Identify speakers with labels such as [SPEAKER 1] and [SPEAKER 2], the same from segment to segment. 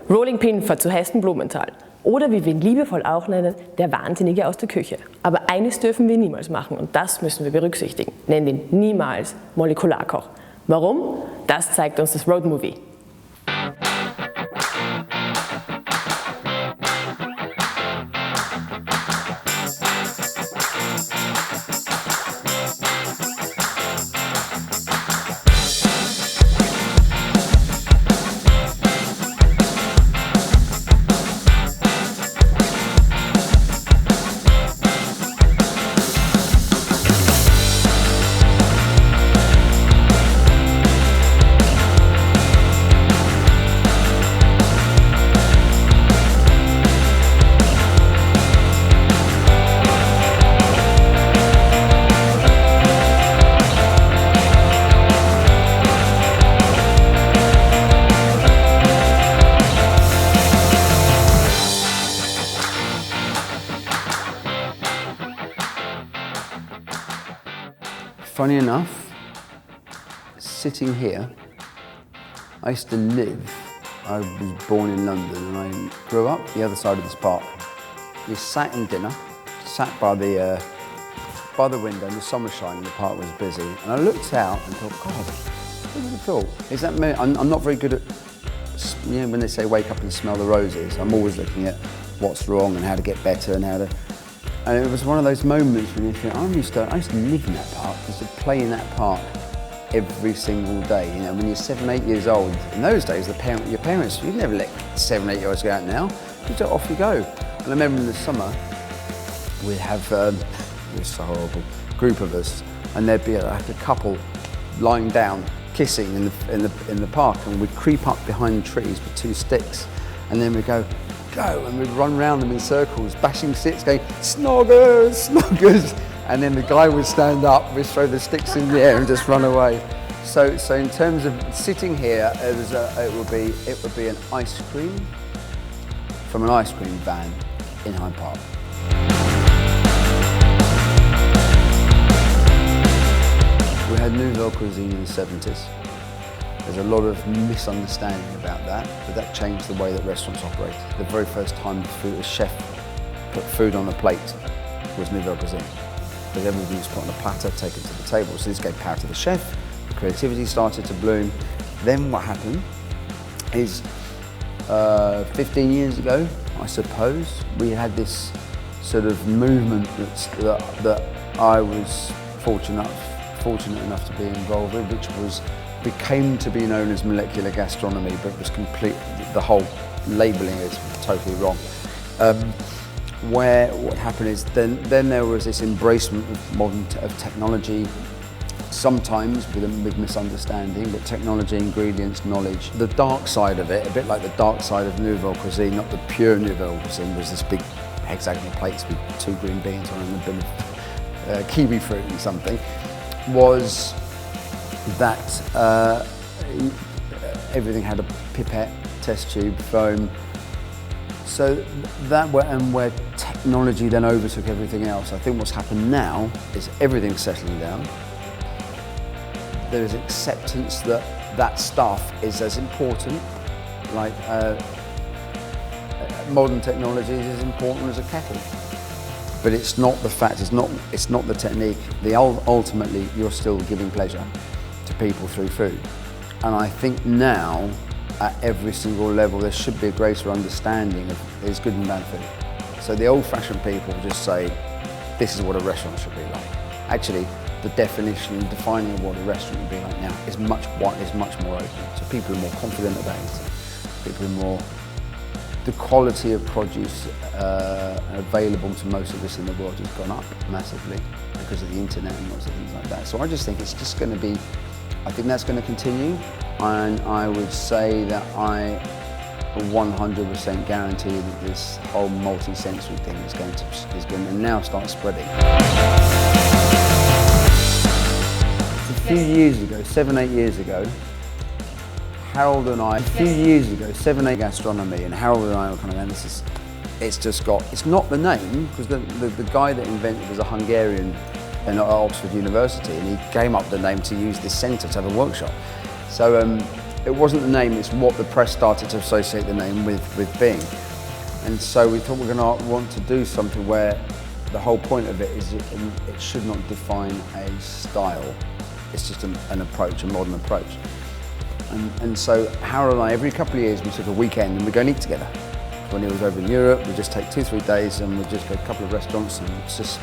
[SPEAKER 1] Rolling Pin wird zu Heston Blumenthal. Oder wie wir ihn liebevoll auch nennen, der Wahnsinnige aus der Küche. Aber eines dürfen wir niemals machen und das müssen wir berücksichtigen. Nennen ihn niemals Molekularkoch. Warum? Das zeigt uns das Roadmovie.
[SPEAKER 2] Funny enough, sitting here, I used to live, I was born in London and I grew up the other side of this park. We sat in dinner, sat by the window and the sun was shining, the park was busy. And I looked out and thought, God, who would have thought? Is that me? I'm not very good at, you know, when they say wake up and smell the roses, I'm always looking at what's wrong and how to get better and how to, and it was one of those moments when you think, I used to live in that park, I used to play in that park every single day. You know, when you're 7, 8 years old, in those days, your parents, you'd never let 7, 8 year olds go out now. You just off you go. And I remember in the summer, we'd have this horrible group of us, and there'd be like a couple lying down, kissing in the park, and we'd creep up behind trees with 2 sticks, and then we'd go, and we'd run around them in circles, bashing sticks, going, snoggers, snoggers. And then the guy would stand up, we'd throw the sticks in the air and just run away. So in terms of sitting here, it would be an ice cream from an ice cream van in Hyde Park. We had Nouvelle cuisine in the 70s. There's a lot of misunderstanding about that, but that changed the way that restaurants operate. The very first time a chef put food on a plate was Nouvelle cuisine. Because everything was put on a platter, taken to the table. So this gave power to the chef, the creativity started to bloom. Then what happened is 15 years ago, I suppose, we had this sort of movement that I was fortunate enough to be involved with, which became to be known as molecular gastronomy, but it was the whole labelling is totally wrong. Where what happened is then there was this embracement of technology, sometimes with misunderstanding, but technology, ingredients, knowledge. The dark side of it, a bit like the dark side of Nouvelle cuisine, not the pure Nouvelle cuisine, was this big hexagonal plates with 2 green beans on and a bit of kiwi fruit and something, was that everything had a pipette, test tube, foam. So that where technology then overtook everything else. I think what's happened now is everything's settling down. There is acceptance that stuff is as important, like modern technology is as important as a kettle. But it's not the fact, it's not the technique. Ultimately, you're still giving pleasure to people through food. And I think now, at every single level, there should be a greater understanding of there's good and bad food. So the old-fashioned people just say, this is what a restaurant should be like. Actually, the definition and defining of what a restaurant would be like now is much more open. So people are more confident about it. People are more, the quality of produce available to most of us in the world has gone up massively because of the internet and lots of things like that. So I just think it's just going to be, I think that's going to continue, and I would say that I 100% guarantee that this whole multi-sensory thing is going to now start spreading. A few years ago, 7, 8 years ago, Harold and I, gastronomy, and Harold and I were kind of going, it's not the name, because the guy that invented it was a Hungarian at Oxford University, and he came up with the name to use this centre to have a workshop. So it wasn't the name, it's what the press started to associate the name with being. And so we thought we're going to want to do something where the whole point of it is it should not define a style. It's just an approach, a modern approach. And so Harold and I, every couple of years, we took a weekend and we'd go and eat together. When he was over in Europe, we'd just take 2-3 days and we'd just go to a couple of restaurants and just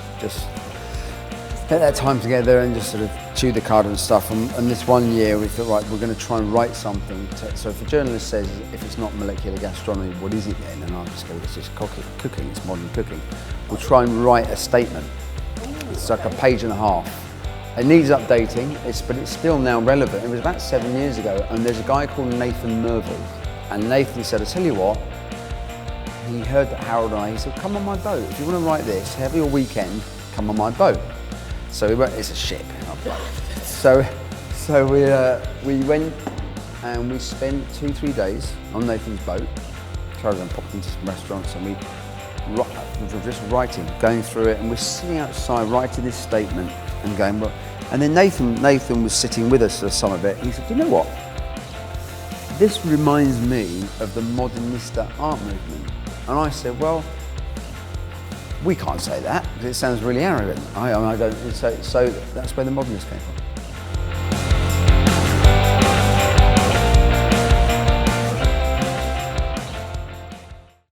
[SPEAKER 2] spend that time together and just sort of chew the cud and stuff. And this one year we thought, right, we're going to try and write something. So if a journalist says, if it's not molecular gastronomy, what is it then? And I'll just go, it's just cooking, it's modern cooking. We'll try and write a statement. It's like a page and a half. It needs updating, but it's still now relevant. It was about 7 years ago, and there's a guy called Nathan Merville. And Nathan said, I tell you what, he heard that Harold and I, he said, come on my boat. If you want to write this, have your weekend, come on my boat. So we went, it's a ship, not a boat. So we went and we spent 2-3 days on Nathan's boat. Carried on, popped into some restaurants, and we were just writing, going through it, and we're sitting outside writing this statement and going, well, and then Nathan was sitting with us for some of it. He said, you know what? This reminds me of the modernista art movement. And I said, well, we can't say that because it sounds really arrogant. I don't. So that's where the modernist came from.